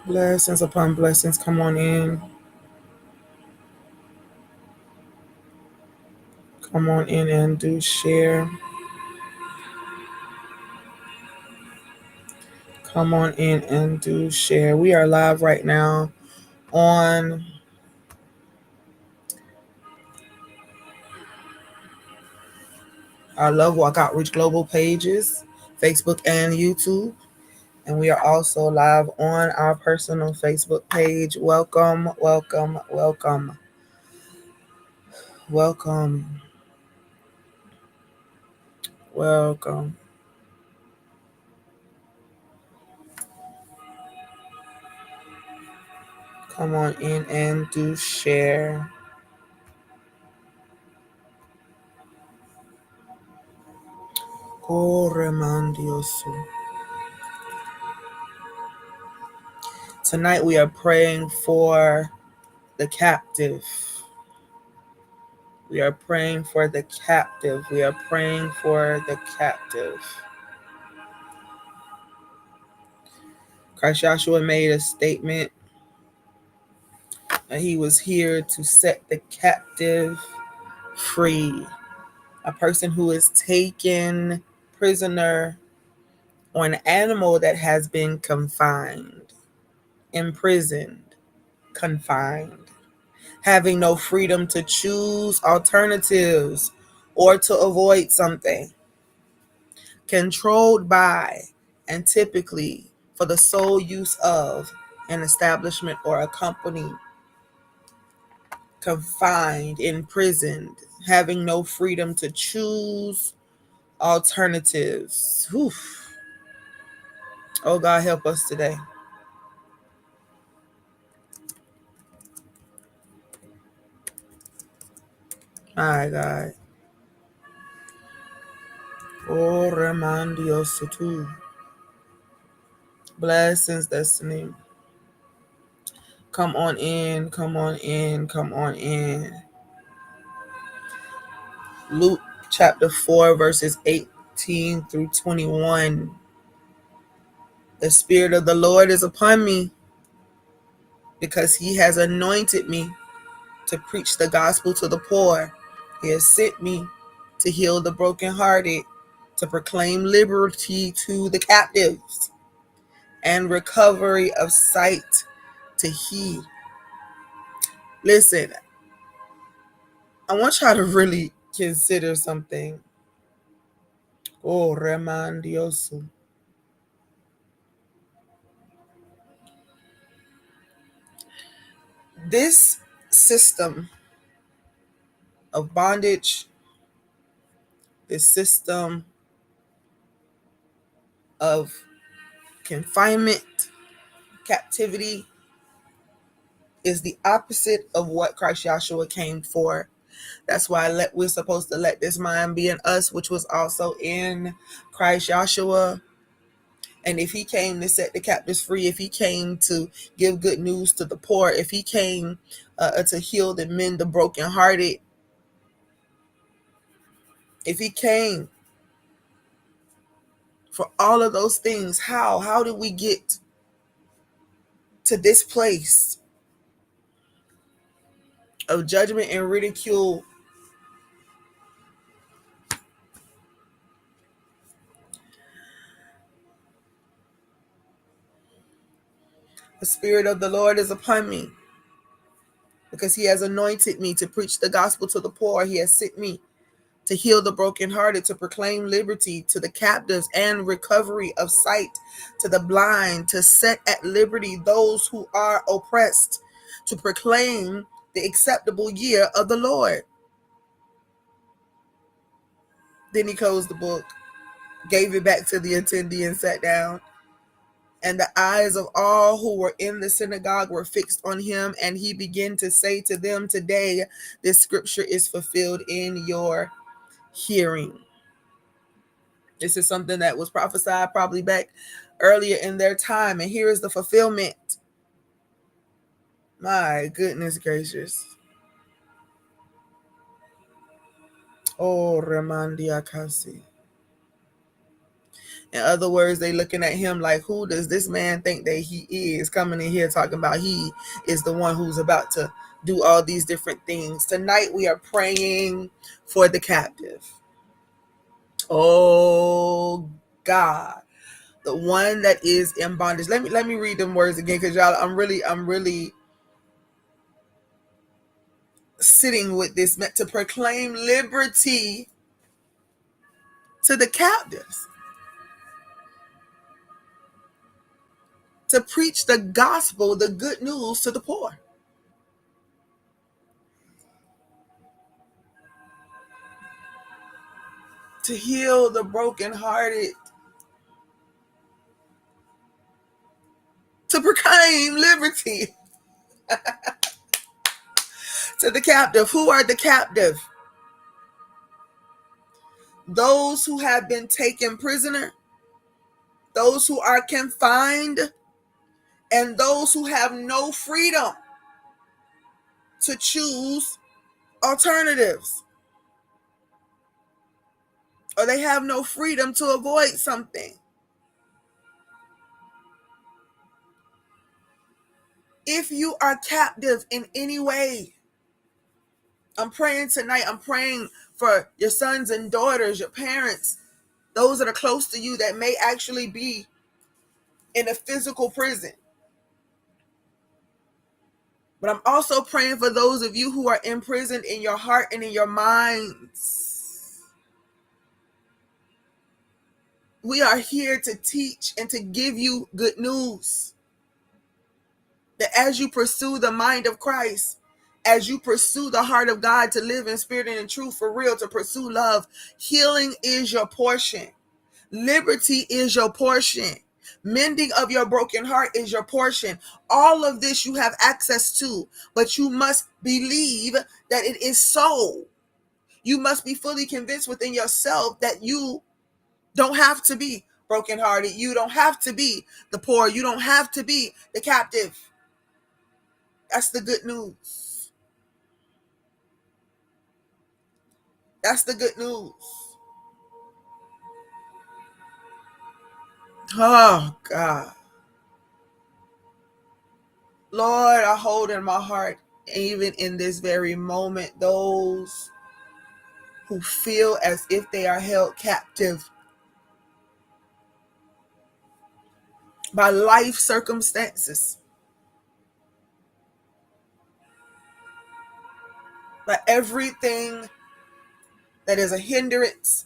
Blessings upon blessings. Come on in. Come on in and do share. Come on in and do share. We are live right now on our Love Walk Outreach Global pages, Facebook and YouTube. And we are also live on our personal Facebook page. Welcome, welcome, welcome, welcome, welcome. Come on in and do share. Koremandiosu. Tonight we are praying for the captive. We are praying for the captive. We are praying for the captive. Christ Joshua made a statement that he was here to set the captive free. A person who is taken prisoner or an animal that has been confined, imprisoned, confined, having no freedom to choose alternatives or to avoid something, controlled by and typically for the sole use of an establishment or a company, confined, imprisoned, having no freedom to choose alternatives. Whew. Oh God, help us today. My God. Oh, Remandiosutu. Blessings, destiny. Come on in, come on in, come on in. Luke chapter 4, verses 18 through 21. The Spirit of the Lord is upon me because he has anointed me to preach the gospel to the poor. He has sent me to heal the brokenhearted, to proclaim liberty to the captives and recovery of sight to he. Listen, I want y'all to really consider something. Oh, remandioso. This system of bondage, this system of confinement, captivity, is the opposite of what Christ Joshua came for. That's why we're supposed to let this mind be in us, which was also in Christ Joshua. And if he came to set the captives free, if he came to give good news to the poor, if he came to heal and mend the brokenhearted, if he came for all of those things, how did we get to this place of judgment and ridicule? The Spirit of the Lord is upon me because he has anointed me to preach the gospel to the poor. He has sent me to heal the brokenhearted, to proclaim liberty to the captives and recovery of sight to the blind, to set at liberty those who are oppressed, to proclaim the acceptable year of the Lord. Then he closed the book, gave it back to the attendee and sat down. And the eyes of all who were in the synagogue were fixed on him, and he began to say to them, "Today this scripture is fulfilled in your hearing." This is something that was prophesied probably back earlier in their time, and here is the fulfillment. My goodness gracious. Oh, Remandia Kasi. In other words, they looking at him like, who does this man think that he is, coming in here talking about he is the one who's about to do all these different things. Tonight we are praying for the captive. Oh God, the one that is in bondage. Let me read them words again, because y'all, I'm really sitting with this, meant to proclaim liberty to the captives, to preach the gospel, the good news to the poor, to heal the brokenhearted, to proclaim liberty to the captive. Who are the captive? Those who have been taken prisoner, those who are confined, and those who have no freedom to choose alternatives, or they have no freedom to avoid something. If you are captive in any way, I'm praying tonight. I'm praying for your sons and daughters, your parents, those that are close to you that may actually be in a physical prison. But I'm also praying for those of you who are imprisoned in your heart and in your minds. We are here to teach and to give you good news. That as you pursue the mind of Christ, as you pursue the heart of God, to live in spirit and in truth, for real, to pursue love, healing is your portion. Liberty is your portion. Mending of your broken heart is your portion. All of this you have access to, but you must believe that it is so. You must be fully convinced within yourself that you don't have to be brokenhearted. You don't have to be the poor. You don't have to be the captive. That's the good news. That's the good news. Oh, God. Lord, I hold in my heart, even in this very moment, those who feel as if they are held captive by life circumstances, by everything that is a hindrance,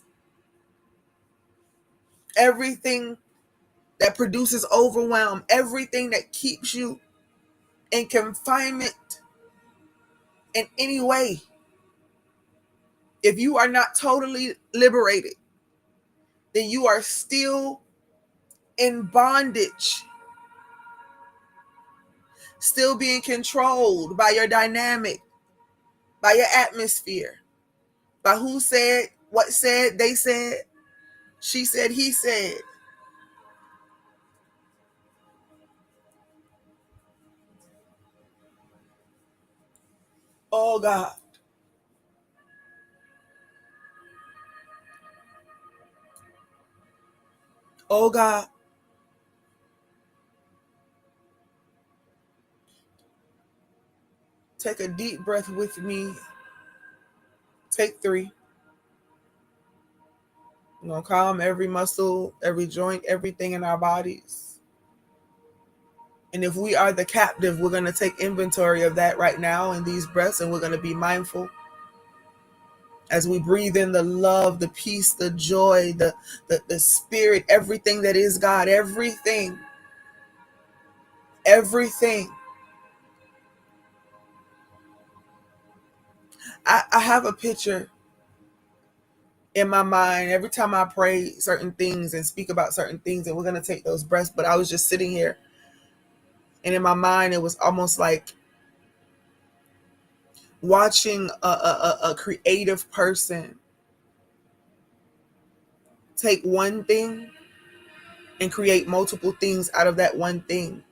everything that produces overwhelm, everything that keeps you in confinement in any way. If you are not totally liberated, then you are still in bondage, still being controlled by your dynamic, by your atmosphere, by who said, what said, they said, she said, he said. Oh God. Oh God. Take a deep breath with me. Take 3. We're going to calm every muscle, every joint, everything in our bodies. And if we are the captive, we're going to take inventory of that right now in these breaths, and we're going to be mindful as we breathe in the love, the peace, the joy, the spirit, everything that is God, everything. I have a picture in my mind every time I pray certain things and speak about certain things, and we're going to take those breaths. But I was just sitting here, and in my mind, it was almost like watching a creative person take one thing and create multiple things out of that one thing,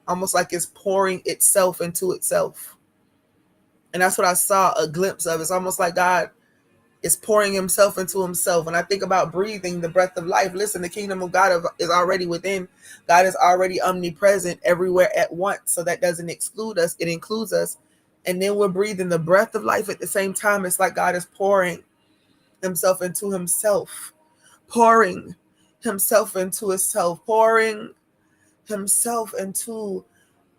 almost like it's pouring itself into itself. And that's what I saw a glimpse of. It's almost like God is pouring himself into himself. When I think about breathing, the breath of life, listen, the kingdom of God is already within. God is already omnipresent everywhere at once. So that doesn't exclude us, it includes us. And then we're breathing the breath of life at the same time. It's like God is pouring himself into himself, pouring himself into himself, pouring himself into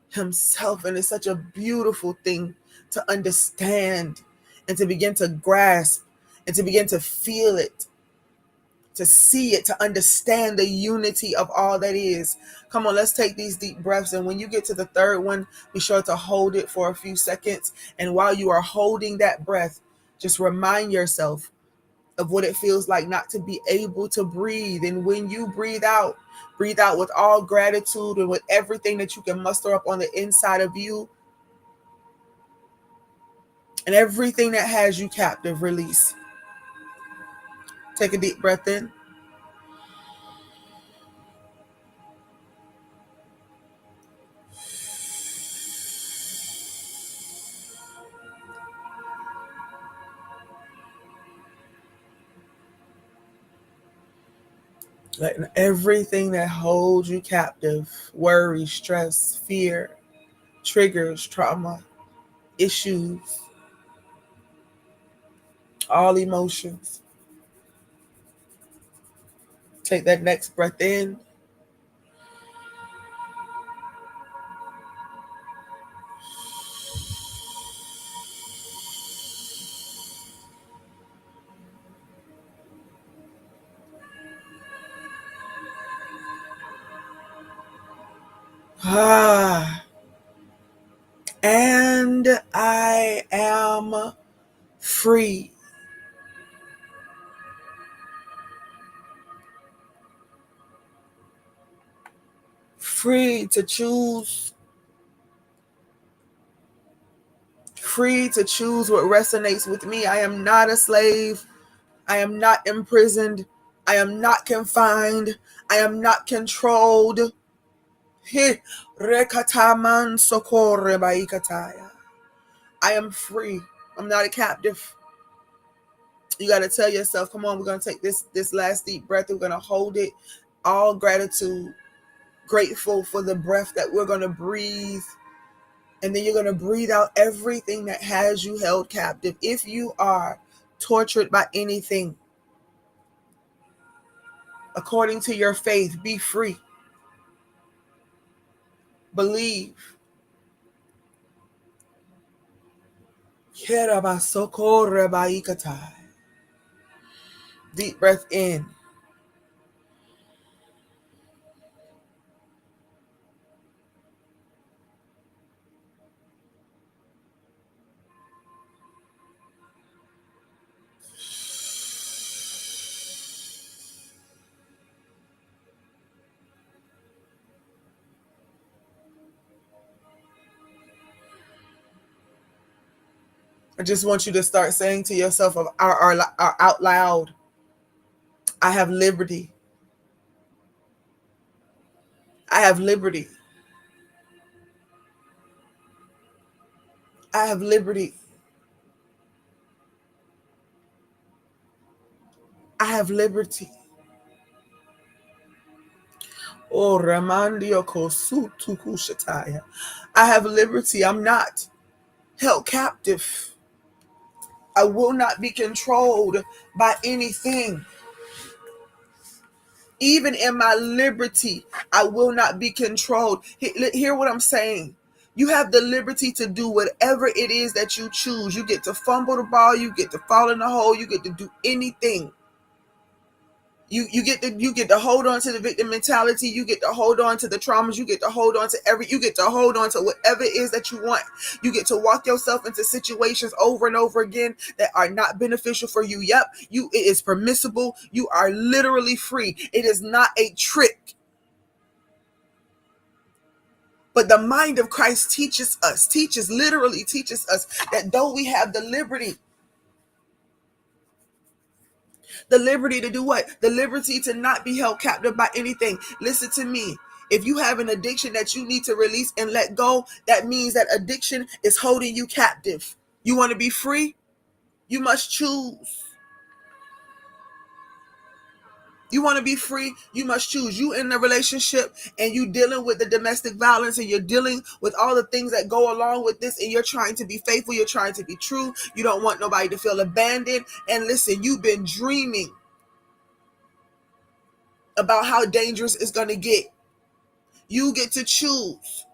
himself. And it's such a beautiful thing to understand and to begin to grasp and to begin to feel it, to see it, to understand the unity of all that is. Come on, let's take these deep breaths. And when you get to the third one, be sure to hold it for a few seconds. And while you are holding that breath, just remind yourself of what it feels like not to be able to breathe. And when you breathe out with all gratitude and with everything that you can muster up on the inside of you, and everything that has you captive, release. Take a deep breath in. Letting everything that holds you captive, worry, stress, fear, triggers, trauma, issues, all emotions. Take that next breath in. And I am free. Free to choose. Free to choose what resonates with me. I am not a slave. I am not imprisoned. I am not confined. I am not controlled. I am free. I'm not a captive. You got to tell yourself, come on, we're going to take this last deep breath. We're going to hold it. All gratitude, grateful for the breath that we're going to breathe. And then you're going to breathe out everything that has you held captive. If you are tortured by anything, according to your faith, be free. Believe. Deep breath in. I just want you to start saying to yourself out loud, I have liberty. I have liberty. I have liberty. I have liberty. Oh, Ramandio Kosutu Kushataya. I have liberty. I'm not held captive. I will not be controlled by anything. Even in my liberty, I will not be controlled. Hear what I'm saying. You have the liberty to do whatever it is that you choose. You get to fumble the ball. You get to fall in the hole. You get to do anything. You get to hold on to the victim mentality. You get to hold on to the traumas. You get to hold on to you get to hold on to whatever it is that you want. You get to walk yourself into situations over and over again that are not beneficial for you. Yep, it is permissible. You are literally free. It is not a trick. But the mind of Christ literally teaches us that though we have the liberty to do what? The liberty to not be held captive by anything. Listen to me. If you have an addiction that you need to release and let go, that means that addiction is holding you captive. You want to be free? You must choose. You want to be free, you must choose. You in a relationship and you dealing with the domestic violence and you're dealing with all the things that go along with this, and you're trying to be faithful, you're trying to be true. You don't want nobody to feel abandoned. And listen, you've been dreaming about how dangerous it's going to get. You get to choose.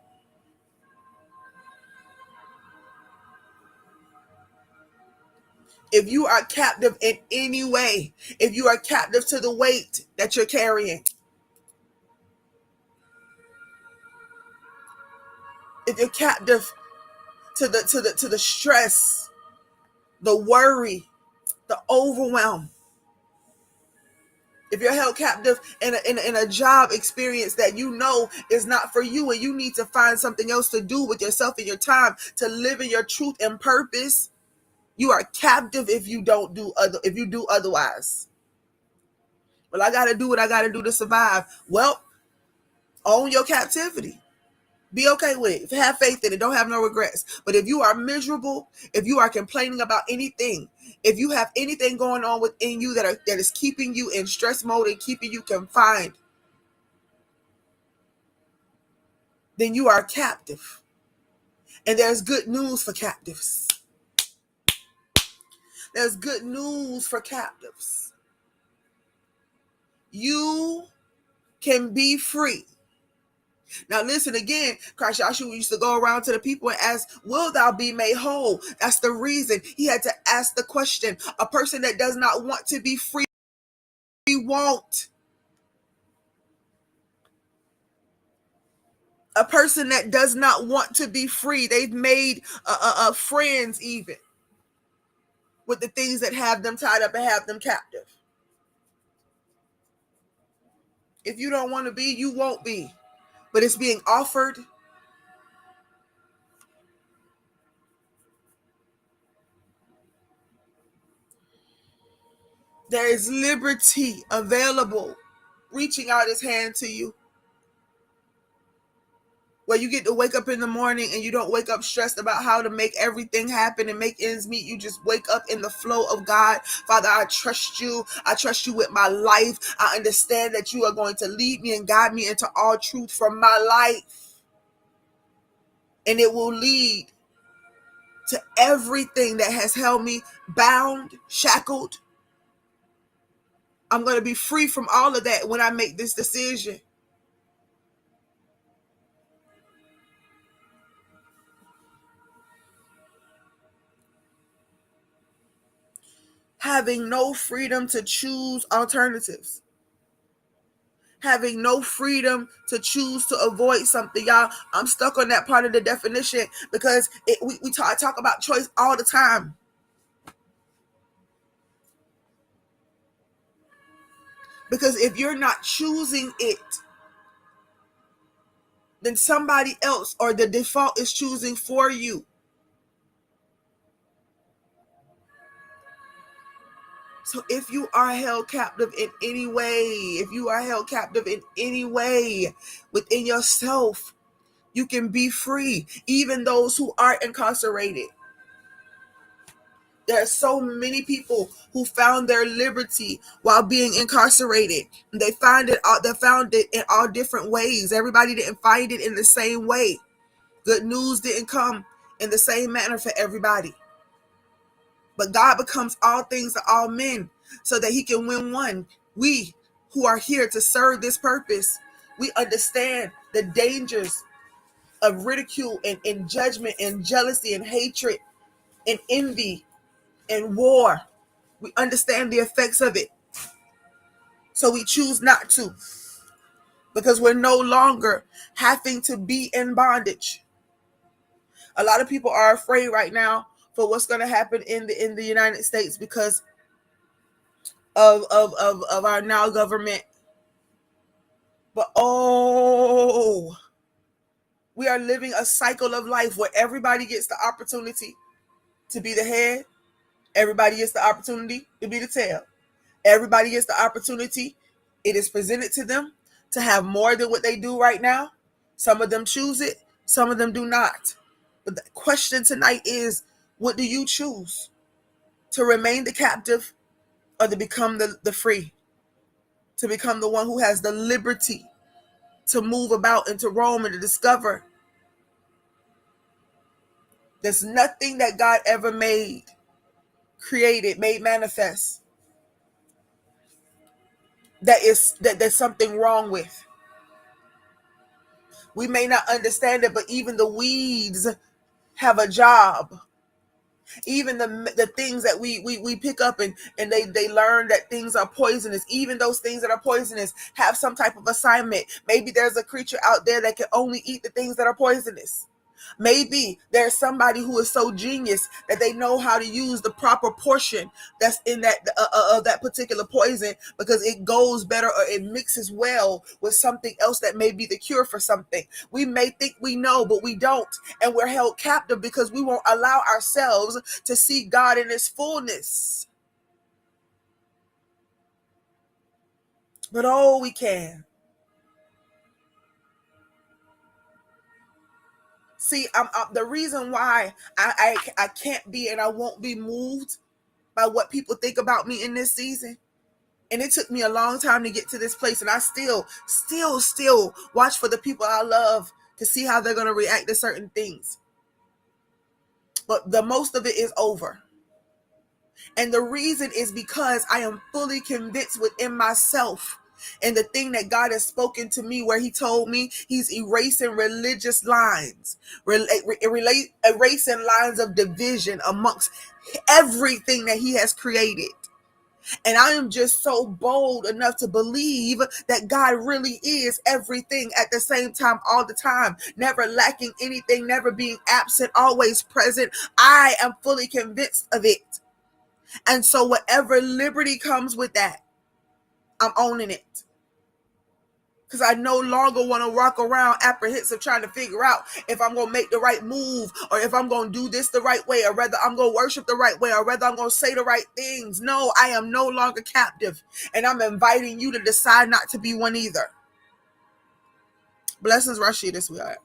If you are captive in any way, if you are captive to the weight that you're carrying, if you're captive to the stress, the worry, the overwhelm, if you're held captive in a job experience that you know is not for you, and you need to find something else to do with yourself and your time to live in your truth and purpose, you are captive if you do otherwise. Well, I gotta do what I gotta do to survive. Well, own your captivity. Be okay with it. Have faith in it. Don't have no regrets. But if you are miserable, if you are complaining about anything, if you have anything going on within you that is keeping you in stress mode and keeping you confined, then you are captive. And there's good news for captives. There's good news for captives. You can be free. Now listen again, Christ Joshua used to go around to the people and ask, will thou be made whole? That's the reason he had to ask the question. A person that does not want to be free won't. A person that does not want to be free, they've made friends even with the things that have them tied up and have them captive. If you don't want to be, you won't be. But it's being offered. There is liberty available, reaching out his hand to you. Where you get to wake up in the morning and you don't wake up stressed about how to make everything happen and make ends meet. You just wake up in the flow of God. Father, I trust you. I trust you with my life. I understand that you are going to lead me and guide me into all truth from my life. And it will lead to everything that has held me bound, shackled. I'm going to be free from all of that when I make this decision. Having no freedom to choose alternatives. Having no freedom to choose to avoid something. Y'all, I'm stuck on that part of the definition because we talk about choice all the time. Because if you're not choosing it, then somebody else or the default is choosing for you. So if you are held captive in any way, if you are held captive in any way within yourself, you can be free. Even those who are incarcerated. There are so many people who found their liberty while being incarcerated. They found it in all different ways. Everybody didn't find it in the same way. Good news didn't come in the same manner for everybody. But God becomes all things to all men so that he can win one. We who are here to serve this purpose, we understand the dangers of ridicule and judgment and jealousy and hatred and envy and war. We understand the effects of it. So we choose not to, because we're no longer having to be in bondage. A lot of people are afraid right now for what's going to happen in the United States because of our now government. But we are living a cycle of life where everybody gets the opportunity to be the head. Everybody gets the opportunity to be the tail. Everybody gets the opportunity. It is presented to them to have more than what they do right now. Some of them choose it. Some of them do not. But the question tonight is, what do you choose? To remain the captive or to become the free? to become the one who has the liberty to move about and to roam and to discover. There's nothing that God ever made, created, made manifest that there's something wrong with. We may not understand it, but even the weeds have a job. Even the things that we pick up and they learn that things are poisonous. Even those things that are poisonous have some type of assignment. Maybe there's a creature out there that can only eat the things that are poisonous. Maybe there's somebody who is so genius that they know how to use the proper portion that's in that of that particular poison, because it goes better or it mixes well with something else that may be the cure for something. We may think we know, but we don't, and we're held captive because we won't allow ourselves to see God in his fullness. But oh, we can. See, the reason why I can't be and I won't be moved by what people think about me in this season. And it took me a long time to get to this place. And I still watch for the people I love to see how they're going to react to certain things. But the most of it is over. And the reason is because I am fully convinced within myself and the thing that God has spoken to me, where he told me he's erasing religious lines, erasing lines of division amongst everything that he has created. And I am just so bold enough to believe that God really is everything at the same time, all the time, never lacking anything, never being absent, always present. I am fully convinced of it. And so whatever liberty comes with that, I'm owning it. Because I no longer want to walk around apprehensive trying to figure out if I'm going to make the right move, or if I'm going to do this the right way, or whether I'm going to worship the right way, or whether I'm going to say the right things. No, I am no longer captive. And I'm inviting you to decide not to be one either. Blessings, Rashida, sweetheart.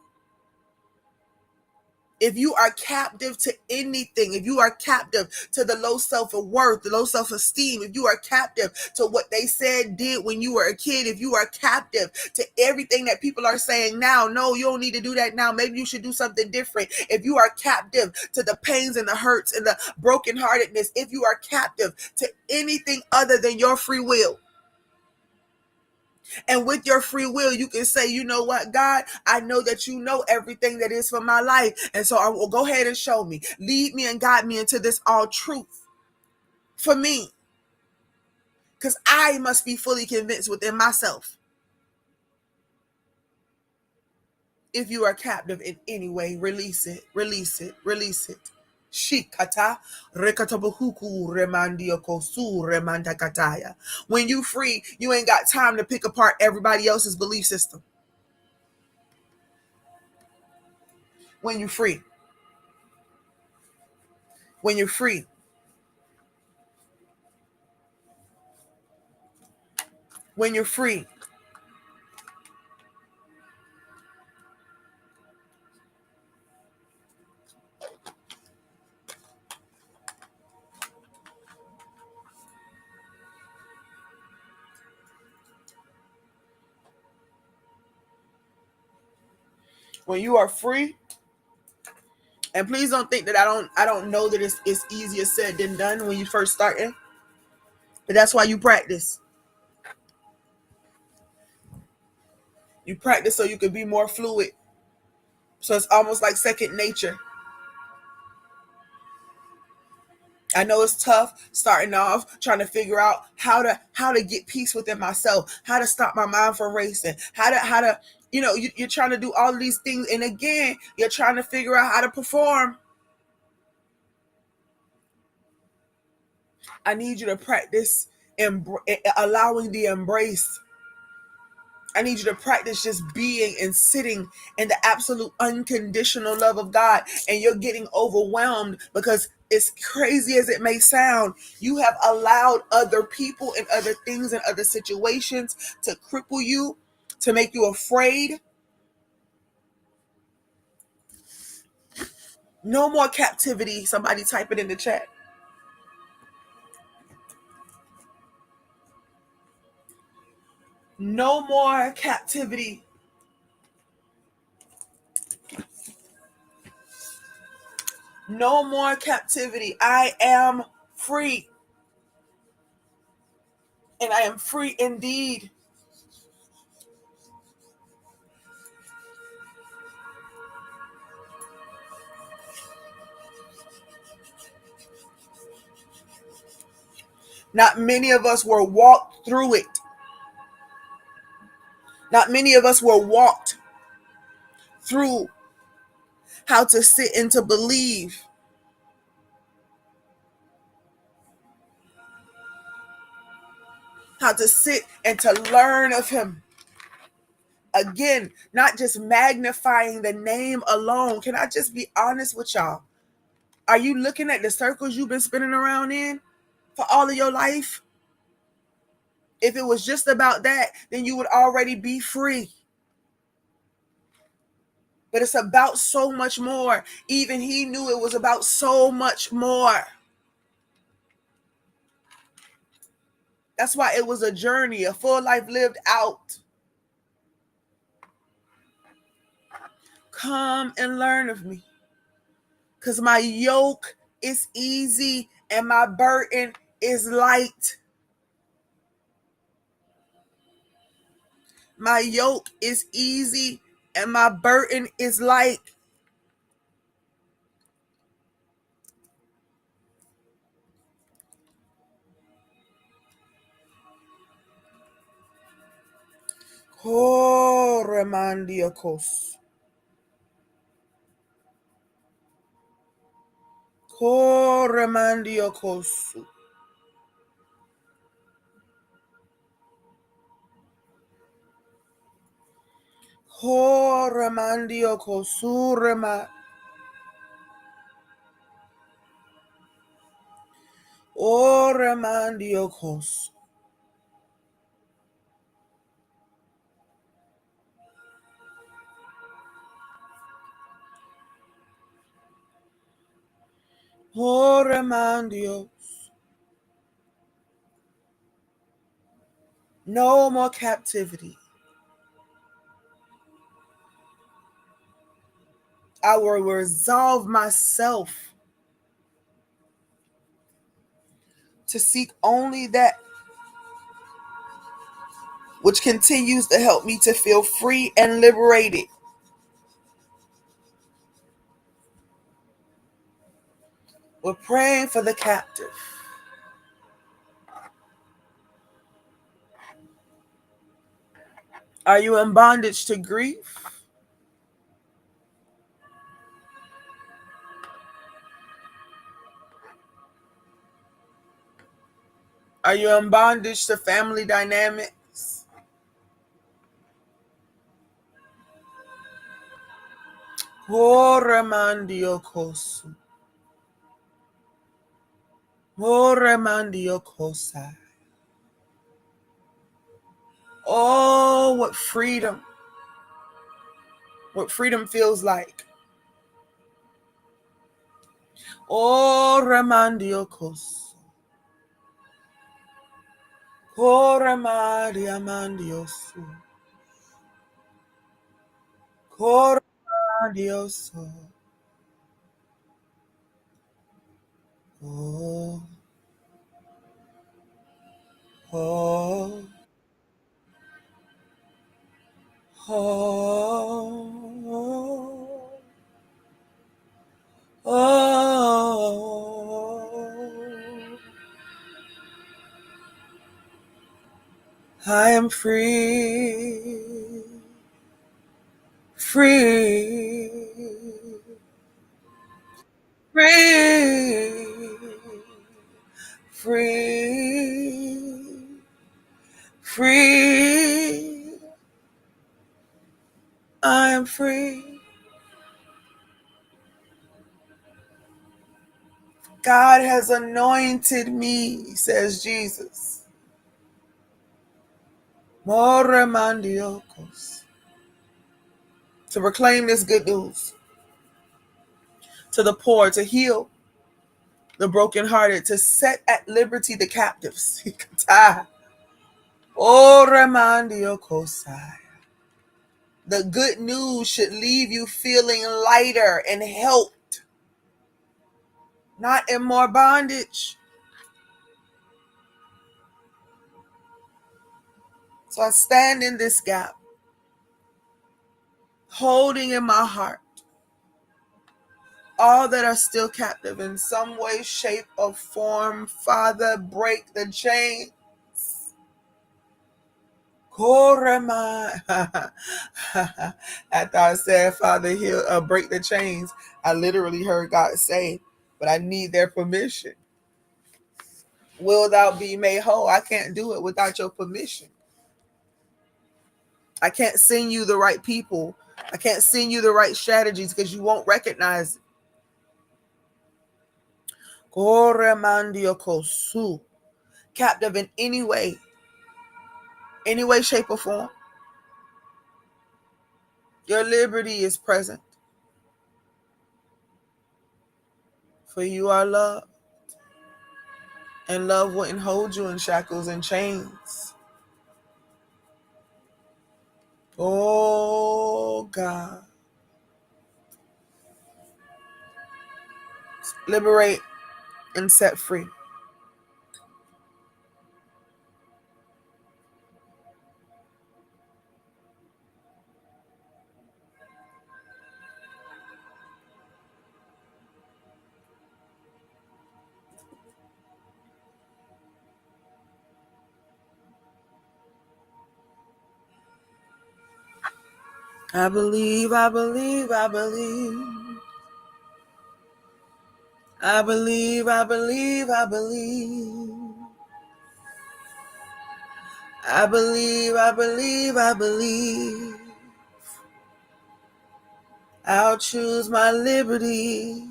If you are captive to anything, if you are captive to the low self-worth, the low self-esteem, if you are captive to what they said, did when you were a kid, if you are captive to everything that people are saying now, no, you don't need to do that now. Maybe you should do something different. If you are captive to the pains and the hurts and the brokenheartedness, if you are captive to anything other than your free will, and with your free will, you can say, you know what, God, I know that you know everything that is for my life. And so I will go ahead and show me, lead me and guide me into this all truth for me. Because I must be fully convinced within myself. If you are captive in any way, release it, release it, release it. Shikata rekatabuhuku remandiokosu remandakataya. When you free, you ain't got time to pick apart everybody else's belief system. When you're free. When you're free. When you're free. When you are free, and please don't think that I don't know that it's easier said than done when you first starting. But that's why you practice. You practice so you can be more fluid. So it's almost like second nature. I know it's tough starting off trying to figure out how to get peace within myself, how to stop my mind from racing, how to you're trying to do all of these things, and again you're trying to figure out how to perform. I need you to practice allowing the embrace. I need you to practice just being and sitting in the absolute unconditional love of God. And you're getting overwhelmed because, as crazy as it may sound, you have allowed other people and other things and other situations to cripple you, to make you afraid. No more captivity. Somebody type it in the chat. No more captivity. No more captivity. I am free. And I am free indeed. Not many of us were walked through it. Not many of us were walked through how to sit and to believe, how to sit and to learn of him. Again, not just magnifying the name alone. Can I just be honest with y'all? Are you looking at the circles you've been spinning around in for all of your life? If it was just about that, then you would already be free. But it's about so much more. Even he knew it was about so much more. That's why it was a journey, a full life lived out. Come and learn of me, because my yoke is easy and my burden is light. My yoke is easy and my burden is light. Oh, remandiokos. Oh, remandiokos. Oh, remandiokos. Rema. Oh, remandiokos. Oh, remandios. No more captivity. I will resolve myself to seek only that which continues to help me to feel free and liberated. We're praying for the captive. Are you in bondage to grief? Are you in bondage to family dynamics? Oremandiokosu. Oremandiokosa. Oh, what freedom. What freedom feels like. Oremandiokosu. Oremadiamandiosu. Oremandiosu. Oh, oh, oh, oh. I am free, free, free, free, free. I am free. God has anointed me, says Jesus. More mandiocos. To proclaim this good news to the poor, to heal the brokenhearted, to set at liberty the captives. Oh, Ramandio Kosai. The good news should leave you feeling lighter and helped, not in more bondage. So I stand in this gap, holding in my heart all that are still captive in some way, shape, or form. Father, break the chain. After I said, Father, he'll break the chains, I literally heard God say, but I need their permission. Will thou be made whole? I can't do it without your permission. I can't send you the right people. I can't send you the right strategies because you won't recognize it. Captive in any way, shape, or form. Your liberty is present, for you are love, and love wouldn't hold you in shackles and chains. Oh God, liberate and set free. I believe, I believe, I believe. I believe, I believe, I believe. I believe, I believe, I believe. I'll choose my liberty.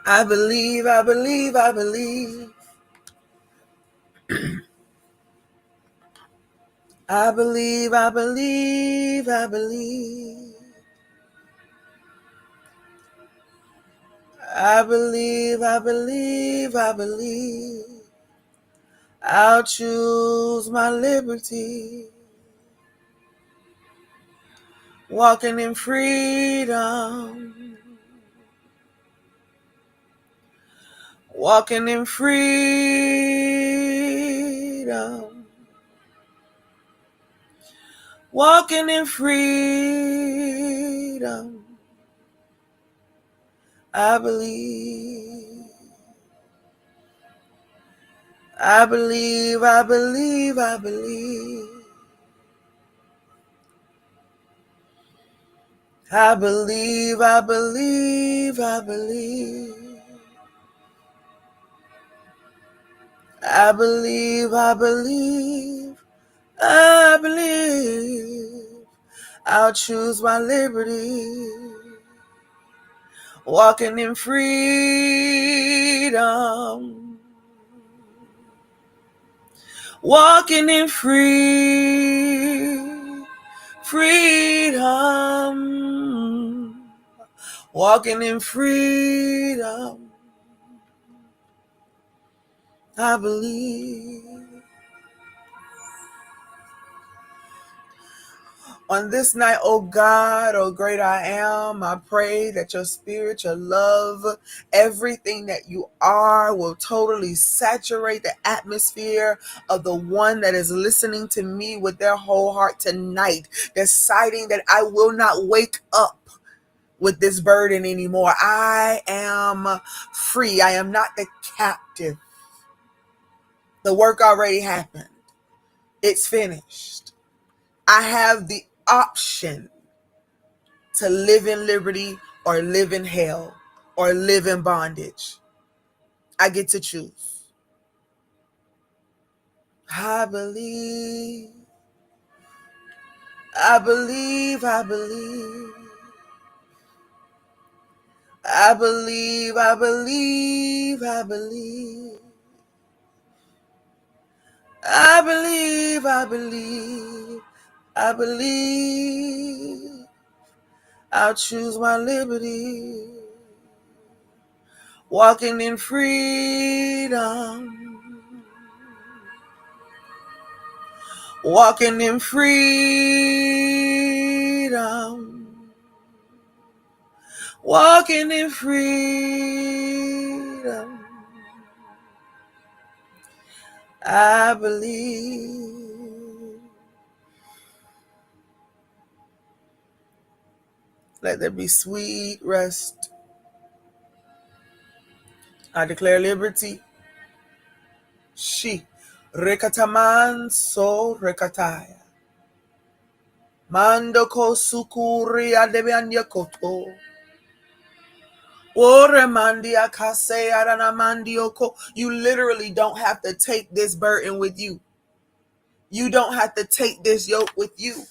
I believe, I believe, I believe. I believe, I believe, I believe. I believe, I believe, I believe. I'll choose my liberty. Walking in freedom. Walking in freedom. Walking in freedom. I believe. I believe, I believe, I believe. I believe, I believe, I believe. I believe, I believe, I believe. I'll choose my liberty. Walking in freedom. Walking in freedom. Walking in freedom. I believe. On this night, oh God, oh great I am, I pray that your spirit, your love, everything that you are will totally saturate the atmosphere of the one that is listening to me with their whole heart tonight, deciding that I will not wake up with this burden anymore. I am free. I am not the captive. The work already happened. It's finished. I have the option to live in liberty or live in hell or live in bondage. I get to choose. I believe, I believe, I believe. I believe, I believe, I believe. I believe, I believe, I believe. I'll choose my liberty. Walking in freedom. walking in freedom, walking in freedom. I believe. Let there be sweet rest. I declare liberty. She rekataman so rekataya. Mando ko sukuri adebanya koto. Ore mandia kase arana mandioko. You literally don't have to take this burden with you. You don't have to take this yoke with you.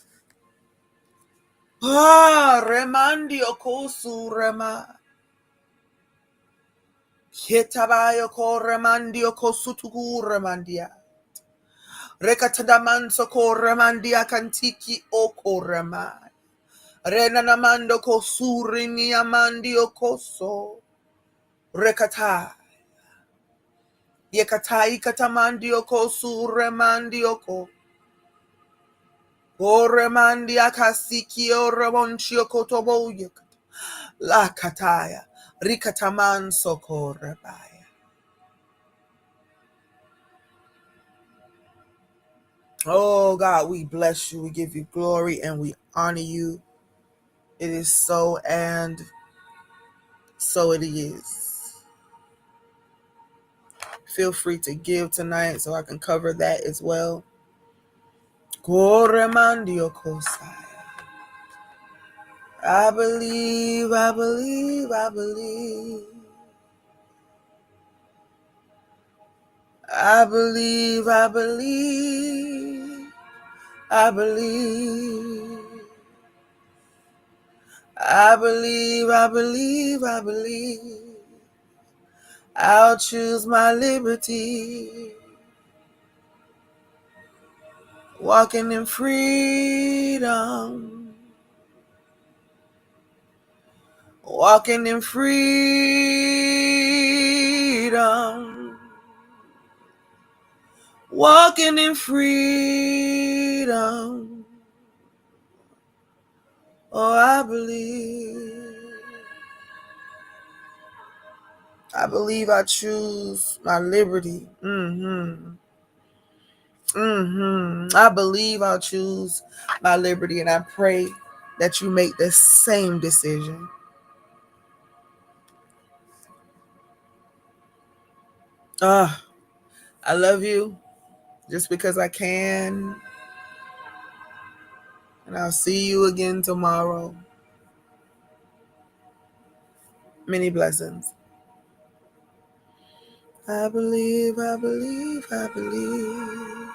Ah, remandio ko surema. Ketabayo ko remandio ko sutuku remandia. Rekatadamanso ko remandia kantiki o ko remai. Renanamando ko surini amandio koso. Rekata. Yekatai katamandio ko suremandio ko. O remandia kasiki o remonchio kotobo yek. La kataya. Rikatamanso ko rebaya. Oh God, we bless you. We give you glory and we honor you. It is so and so it is. Feel free to give tonight so I can cover that as well. Koremandio kosai. I believe, I believe, I believe. I believe, I believe. I believe. I believe, I believe, I believe. I'll choose my liberty. Walking in freedom. Walking in freedom. Walking in freedom. Oh, I believe. I believe I choose my liberty. I believe I'll choose my liberty, and I pray that you make the same decision. I love you just because I can, and I'll see you again tomorrow. Many blessings. I believe, I believe, I believe.